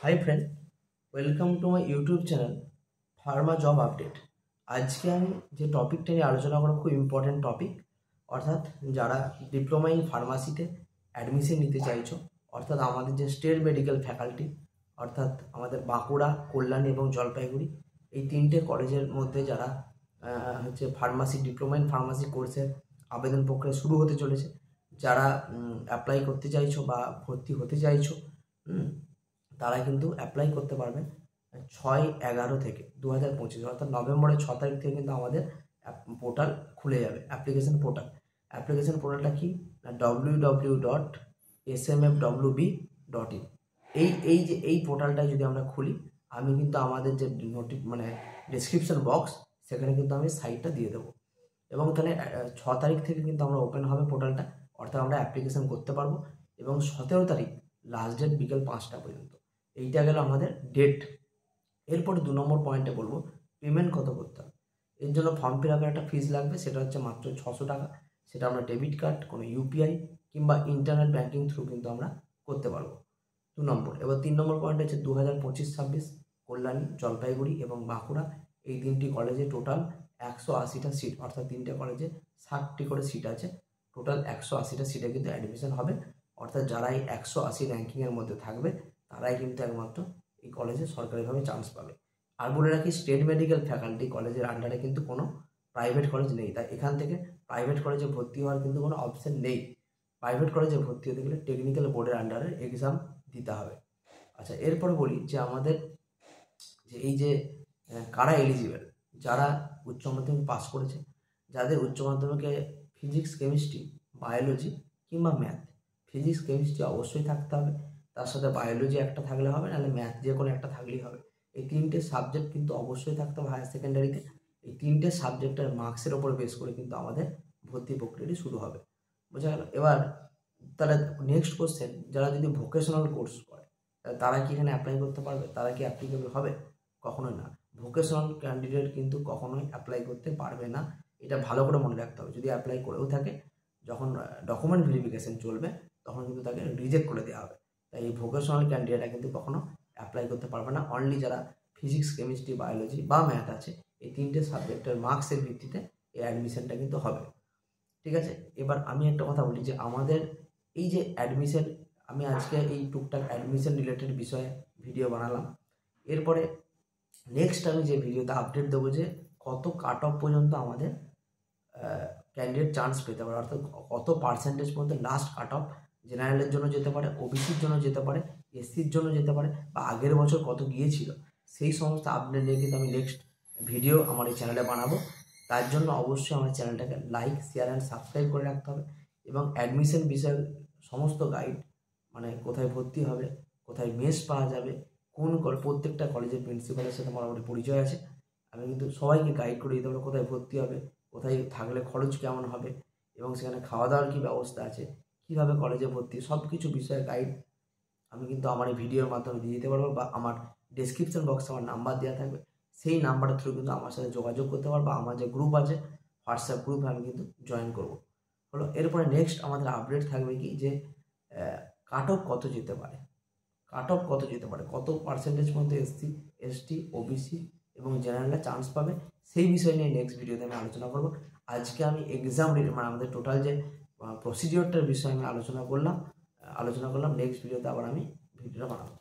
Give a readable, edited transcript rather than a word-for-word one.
Hi friend, welcome to my YouTube channel Pharma job update. আজকে আমি যে টপিকটা নিয়ে আলোচনা করব খুব ইম্পর্ট্যান্ট টপিক, অর্থাৎ যারা ডিপ্লোমা ইন ফার্মাসিতে অ্যাডমিশন নিতে চাইছো, অর্থাৎ আমাদের যে স্টেট মেডিকেল ফ্যাকাল্টি, অর্থাৎ আমাদের বাঁকুড়া, কল্যাণী এবং জলপাইগুড়ি, এই তিনটে কলেজের মধ্যে যারা ফার্মাসি ডিপ্লোমা ইন ফার্মাসি কোর্সের আবেদন প্রক্রিয়া শুরু হতে চলেছে, যারা অ্যাপ্লাই করতে চাইছো বা ভর্তি হতে চাইছো, তারা কিন্তু অ্যাপ্লাই করতে পারবেন 6/11 থেকে 2025, অর্থাৎ নভেম্বরের 6 তারিখ থেকে কিন্তু আমাদের পোর্টাল খুলে যাবে, অ্যাপ্লিকেশন পোর্টালটা কি না www.smfwb.in। এই পোর্টালটায় যদি আমরা খুলি, আমি কিন্তু আমাদের যে ডেসক্রিপশন বক্স, সেখানে কিন্তু আমি সাইটটা দিয়ে দেবো, এবং তাহলে 6 তারিখ থেকে কিন্তু আমরা ওপেন হবে পোর্টালটা, অর্থাৎ আমরা অ্যাপ্লিকেশন করতে পারবো, এবং 17 তারিখ লাস্ট ডেট বিকেল 5টা পর্যন্ত। এইটা গেল আমাদের ডেট। এরপরে 2 নম্বর পয়েন্টে বলবো পেমেন্ট কত করতে হবে। এর জন্য ফর্ম ফিল আপের একটা ফিস লাগবে, সেটা হচ্ছে মাত্র 600 টাকা। সেটা আমরা ডেবিট কার্ড, কোনো ইউপিআই কিংবা ইন্টারনেট ব্যাঙ্কিং থ্রু কিন্তু আমরা করতে পারবো। 2 নম্বর। এবার 3 নম্বর পয়েন্ট হচ্ছে 2025-26 কল্যাণী, জলপাইগুড়ি এবং বাঁকুড়া, এই তিনটি কলেজে টোটাল 180টা সিট, অর্থাৎ তিনটে কলেজে 60টি করে সিট আছে। টোটাল 180টা সিটে কিন্তু অ্যাডমিশন হবে, অর্থাৎ যারা এই 180 র্যাঙ্কিংয়ের মধ্যে থাকবে তারাই কিন্তু একমাত্র এই কলেজে সরকারিভাবে চান্স পাবে। আর বলে রাখি, স্টেট মেডিকেল ফ্যাকাল্টি কলেজের আন্ডারে কিন্তু কোনো প্রাইভেট কলেজ নেই, তাই এখান থেকে প্রাইভেট কলেজে ভর্তি হওয়ার কিন্তু কোনো অপশন নেই। প্রাইভেট কলেজে ভর্তি হতে গেলে টেকনিক্যাল বোর্ডের আন্ডারে এক্সাম দিতে হবে। আচ্ছা, এরপর বলি যে আমাদের যে কারা এলিজিবল, যারা উচ্চ মাধ্যমিক পাস করেছে, যাদের উচ্চ মাধ্যমিকে ফিজিক্স, কেমিস্ট্রি, বায়োলজি কিংবা ম্যাথ, ফিজিক্স কেমিস্ট্রি অবশ্যই থাকতে হবে, তার সাথে বায়োলজি একটা থাকলে হবে, নাহলে ম্যাথ যে কোনো একটা থাকলেই হবে। এই তিনটে সাবজেক্ট কিন্তু অবশ্যই থাকতে হবে হায়ার সেকেন্ডারিতে। এই তিনটে সাবজেক্টের মার্কসের ওপর বেস করে কিন্তু আমাদের ভর্তি প্রক্রিয়াটি শুরু হবে। বোঝা গেল? এবার তাহলে নেক্সট কোশ্চেন, যারা যদি ভোকেশনাল কোর্স করে তারা কি এখানে অ্যাপ্লাই করতে পারবে? তারা কি অ্যাপ্লিকেবল হবে? কখনোই না। ভোকেশনাল ক্যান্ডিডেট কিন্তু কখনোই অ্যাপ্লাই করতে পারবে না, এটা ভালো করে মনে রাখতে হবে। যদি অ্যাপ্লাই করেও থাকে, যখন ডকুমেন্ট ভেরিফিকেশন চলবে তখন কিন্তু তাকে রিজেক্ট করে দেওয়া হবে। তাই এই ভোকেশনাল ক্যান্ডিডেটরা কিন্তু কখনো অ্যাপ্লাই করতে পারবে না। অনলি যারা ফিজিক্স, কেমিস্ট্রি, বায়োলজি বা ম্যাথ আছে, এই তিনটে সাবজেক্টের মার্কসের ভিত্তিতে এই অ্যাডমিশনটা কিন্তু হবে। ঠিক আছে? এবার আমি একটা কথা বলি যে আমাদের এই যে অ্যাডমিশন, আমি আজকে এই টুকটাক অ্যাডমিশন রিলেটেড বিষয়ে ভিডিও বানালাম। এরপরে নেক্সট আমি যে ভিডিওতে আপডেট দেবো যে কত কাট অফ পর্যন্ত আমাদের ক্যান্ডিডেট চান্স পেতে পারে, অর্থাৎ কত পার্সেন্টেজ পর্যন্ত লাস্ট কাট অফ জেনারেলের জন্য যেতে পারে, ওবিসির জন্য যেতে পারে, এসসির জন্য যেতে পারে, বা আগের বছর কত গিয়েছিল, সেই সমস্ত আপডেট নিয়ে কিন্তু আমি নেক্সট ভিডিও আমার এই চ্যানেলে বানাবো। তার জন্য অবশ্যই আমার চ্যানেলটাকে লাইক, শেয়ার অ্যান্ড সাবস্ক্রাইব করে রাখতে হবে, এবং অ্যাডমিশন বিষয়ের সমস্ত গাইড, কোথায় ভর্তি হবে, কোথায় মেস পাওয়া যাবে, প্রত্যেকটা কলেজের প্রিন্সিপালের সাথে মোটামুটি পরিচয় আছে, আমি কিন্তু সবাইকে গাইড করে দিতে পারবো কোথায় ভর্তি হবে, কোথায় থাকলে খরচ কেমন হবে, এবং সেখানে খাওয়া দাওয়ার কী ব্যবস্থা আছে, কীভাবে কলেজে ভর্তি, সব কিছু বিষয়ে গাইড আমি কিন্তু আমার এই ভিডিওর মাধ্যমে দিয়ে দিতে পারবো, বা আমার ডেসক্রিপশন বক্সে আমার নাম্বার দেওয়া থাকবে, সেই নাম্বারের থ্রু কিন্তু আমার সাথে যোগাযোগ করতে পারবো। আমার যে গ্রুপ আছে, হোয়াটসঅ্যাপ গ্রুপে আমি কিন্তু জয়েন করবো। হলো, এরপরে নেক্সট আমাদের আপডেট থাকবে কি যে কাট অফ কত যেতে পারে, কত পার্সেন্টেজ মধ্যে এসসি, এসটি, ওবিসি এবং জেনারেলরা চান্স পাবে, সেই বিষয় নিয়ে নেক্সট ভিডিওতে আমি আলোচনা করব। আজকে আমি এক্সাম আমাদের টোটাল যে প্রসিডিওরটার বিষয়ে আমি আলোচনা করলাম। নেক্সট ভিডিওতে আবার আমি ভিডিওটা বানাবো।